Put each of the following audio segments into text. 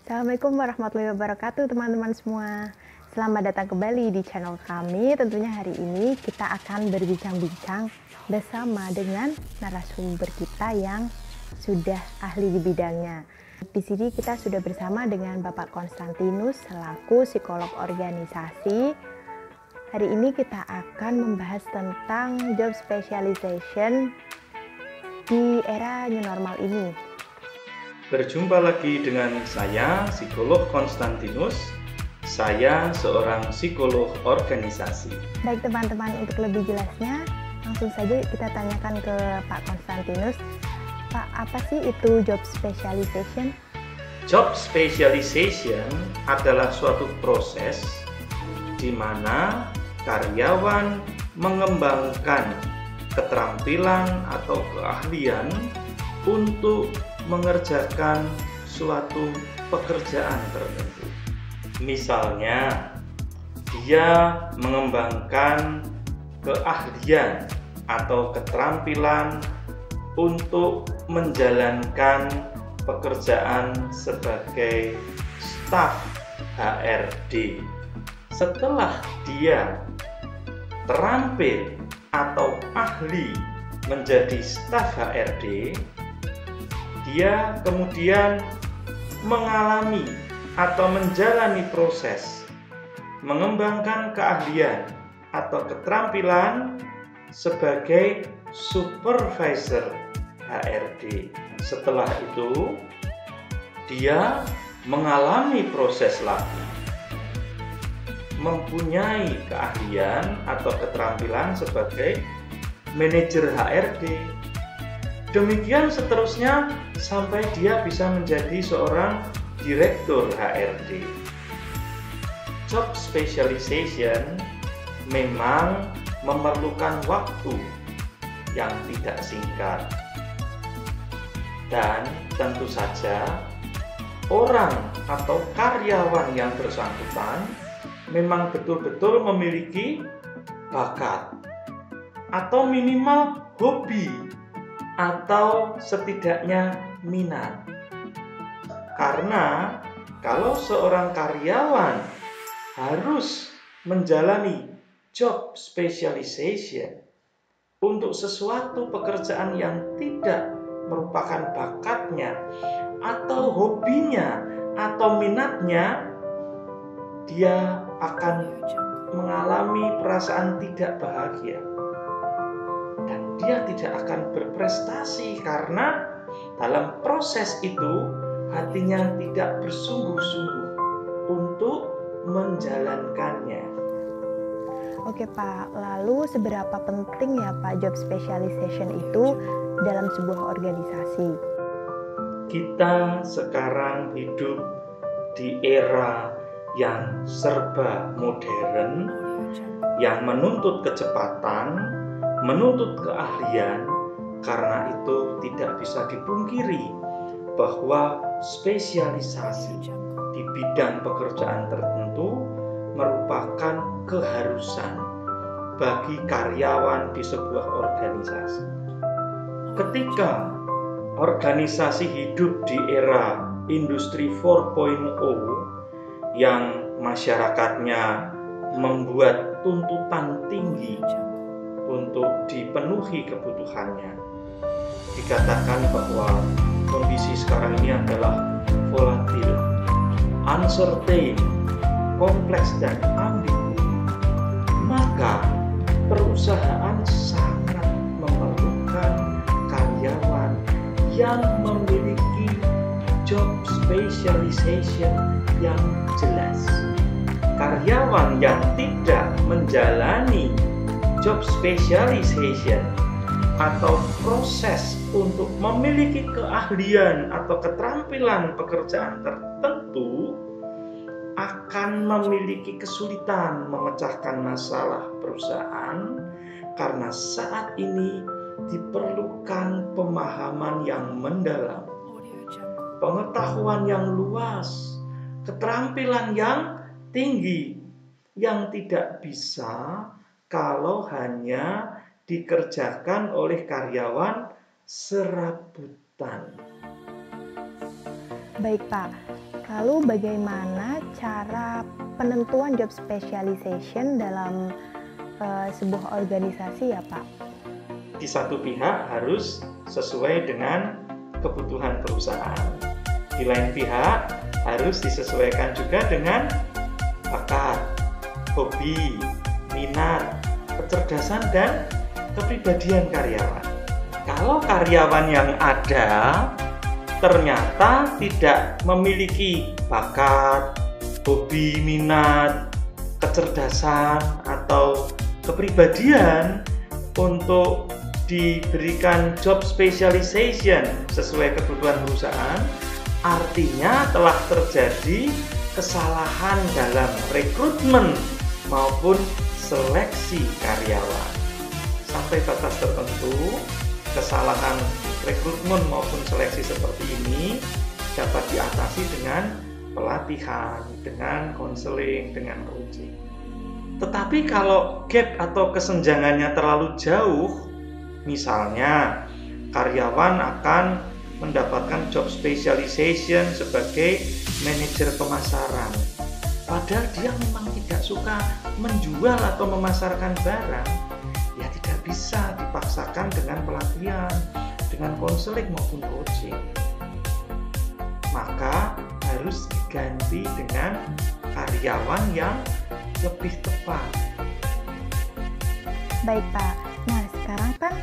Assalamualaikum warahmatullahi wabarakatuh teman-teman semua. Selamat datang kembali di channel kami. Tentunya hari ini kita akan berbincang-bincang bersama dengan narasumber kita yang sudah ahli di bidangnya. Di sini kita sudah bersama dengan Bapak Konstantinus selaku psikolog organisasi. Hari ini kita akan membahas tentang job specialization di era new normal ini. Berjumpa lagi dengan saya, psikolog Konstantinus. Saya seorang psikolog organisasi. Baik teman-teman, untuk lebih jelasnya, langsung saja kita tanyakan ke Pak Konstantinus. Pak, apa sih itu job specialization? Job specialization adalah suatu proses di mana karyawan mengembangkan keterampilan atau keahlian untuk mengerjakan suatu pekerjaan tertentu. Misalnya, dia mengembangkan keahlian atau keterampilan untuk menjalankan pekerjaan sebagai staf HRD. Setelah dia terampil atau ahli menjadi staf HRD, dia kemudian mengalami atau menjalani proses mengembangkan keahlian atau keterampilan sebagai supervisor HRD. Setelah itu, dia mengalami proses lagi, mempunyai keahlian atau keterampilan sebagai manajer HRD. Demikian seterusnya sampai dia bisa menjadi seorang direktur HRD. Job specialization memang memerlukan waktu yang tidak singkat. Dan tentu saja orang atau karyawan yang bersangkutan memang betul-betul memiliki bakat atau minimal hobi atau setidaknya minat. Karena kalau seorang karyawan harus menjalani job specialization untuk sesuatu pekerjaan yang tidak merupakan bakatnya atau hobinya atau minatnya, dia akan mengalami perasaan tidak bahagia. Dia tidak akan berprestasi karena dalam proses itu hatinya tidak bersungguh-sungguh untuk menjalankannya. Oke Pak, lalu seberapa penting ya Pak job specialization itu dalam sebuah organisasi? Kita sekarang hidup di era yang serba modern, yang menuntut kecepatan, menuntut keahlian. Karena itu tidak bisa dipungkiri bahwa spesialisasi di bidang pekerjaan tertentu merupakan keharusan bagi karyawan di sebuah organisasi. Ketika organisasi hidup di era industri 4.0 yang masyarakatnya membuat tuntutan tinggi untuk dipenuhi kebutuhannya, dikatakan bahwa kondisi sekarang ini adalah volatil, uncertain, kompleks dan ambigu, maka perusahaan sangat memerlukan karyawan yang memiliki job specialization yang jelas. Karyawan yang tidak menjalani job specialization atau proses untuk memiliki keahlian atau keterampilan pekerjaan tertentu akan memiliki kesulitan memecahkan masalah perusahaan, karena saat ini diperlukan pemahaman yang mendalam, pengetahuan yang luas, keterampilan yang tinggi yang tidak bisa kalau hanya dikerjakan oleh karyawan serabutan. Baik Pak, Lalu bagaimana cara penentuan job specialization dalam sebuah organisasi ya Pak? Di satu pihak harus sesuai dengan kebutuhan perusahaan. Di lain pihak harus disesuaikan juga dengan bakat, hobi, minat, kecerdasan, dan kepribadian karyawan. Kalau karyawan yang ada ternyata tidak memiliki bakat, hobi, minat, kecerdasan, atau kepribadian untuk diberikan job specialization sesuai kebutuhan perusahaan, artinya telah terjadi kesalahan dalam rekrutmen maupun seleksi karyawan. Sampai batas tertentu, kesalahan rekrutmen maupun seleksi seperti ini dapat diatasi dengan pelatihan, dengan konseling, dengan coaching. Tetapi kalau gap atau kesenjangannya terlalu jauh, misalnya karyawan akan mendapatkan job specialization sebagai manajer pemasaran, padahal dia memang tidak suka menjual atau memasarkan barang, ya tidak bisa dipaksakan dengan pelatihan, dengan konseling maupun coaching. Maka harus diganti dengan karyawan yang lebih tepat. Baik Pak, nah sekarang kan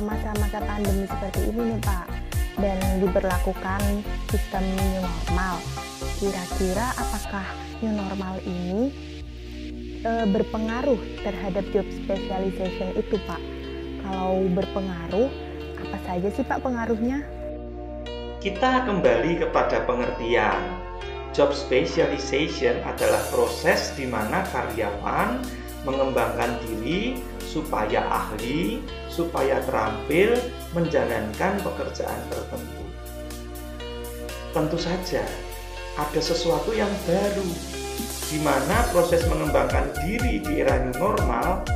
masa-masa pandemi seperti ini nih Pak, dan diberlakukan sistem new normal. Kira-kira apakah new normal ini berpengaruh terhadap job specialization itu Pak? Kalau berpengaruh, apa saja sih Pak pengaruhnya? Kita kembali kepada pengertian. Job specialization adalah proses di mana karyawan mengembangkan diri supaya ahli, supaya terampil menjalankan pekerjaan tertentu. Tentu saja ada sesuatu yang baru, di mana proses mengembangkan diri di era new normal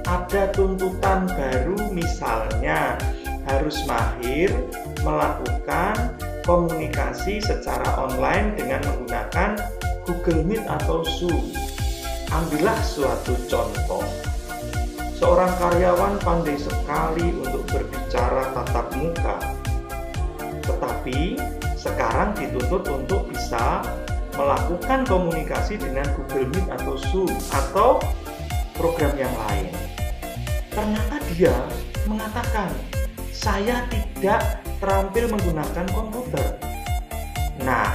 ada tuntutan baru, misalnya harus mahir melakukan komunikasi secara online dengan menggunakan Google Meet atau Zoom. Ambillah suatu contoh. Seorang karyawan pandai sekali untuk berbicara tatap muka, tetapi sekarang dituntut untuk bisa melakukan komunikasi dengan Google Meet atau Zoom atau program yang lain. Ternyata dia mengatakan, saya tidak terampil menggunakan komputer. Nah,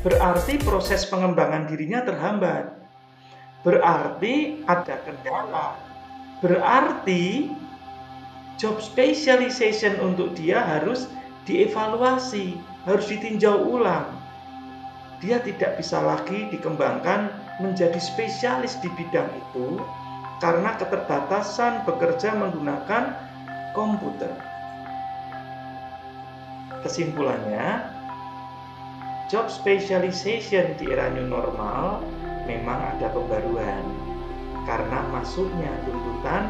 berarti proses pengembangan dirinya terhambat. Berarti ada kendala. Berarti job specialization untuk dia harus dievaluasi, harus ditinjau ulang. Dia tidak bisa lagi dikembangkan menjadi spesialis di bidang itu karena keterbatasan bekerja menggunakan komputer. Kesimpulannya, job specialization di era new normal memang ada pembaruan karena masuknya tuntutan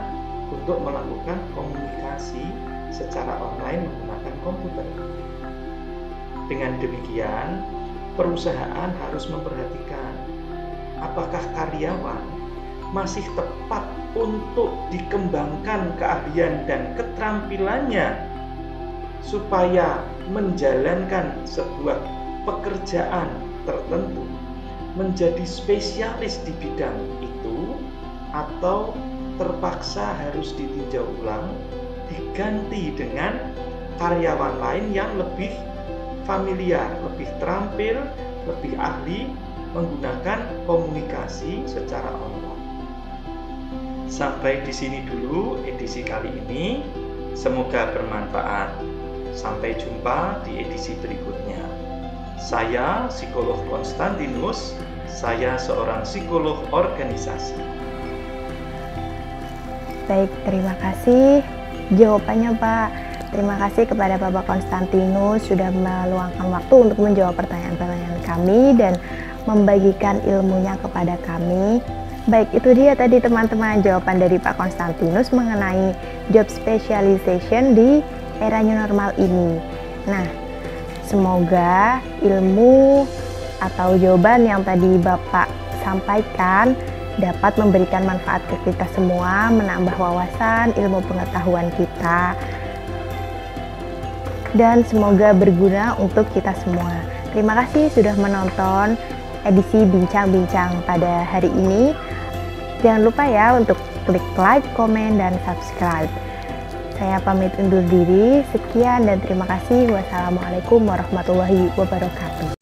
untuk melakukan komunikasi secara online menggunakan komputer. Dengan demikian, perusahaan harus memperhatikan apakah karyawan masih tepat untuk dikembangkan keahlian dan keterampilannya supaya menjalankan sebuah pekerjaan tertentu, menjadi spesialis di bidang itu, atau terpaksa harus ditinjau ulang, diganti dengan karyawan lain yang lebih familiar, lebih terampil, lebih ahli menggunakan komunikasi secara online. Sampai di sini dulu edisi kali ini. Semoga bermanfaat. Sampai jumpa di edisi berikutnya. Saya psikolog Konstantinus. Saya seorang psikolog organisasi. Baik, terima kasih jawabannya Pak. Terima kasih kepada Bapak Konstantinus sudah meluangkan waktu untuk menjawab pertanyaan-pertanyaan kami dan membagikan ilmunya kepada kami. Baik, itu dia tadi teman-teman jawaban dari Pak Konstantinus mengenai job specialization di era new normal ini. Nah, Semoga ilmu atau jawaban yang tadi Bapak sampaikan dapat memberikan manfaat ke kita semua, menambah wawasan, ilmu pengetahuan kita, dan semoga berguna untuk kita semua. Terima kasih sudah menonton edisi bincang-bincang pada hari ini. Jangan lupa ya untuk klik like, komen, dan subscribe. Saya pamit undur diri. Sekian dan terima kasih. Wassalamualaikum warahmatullahi wabarakatuh.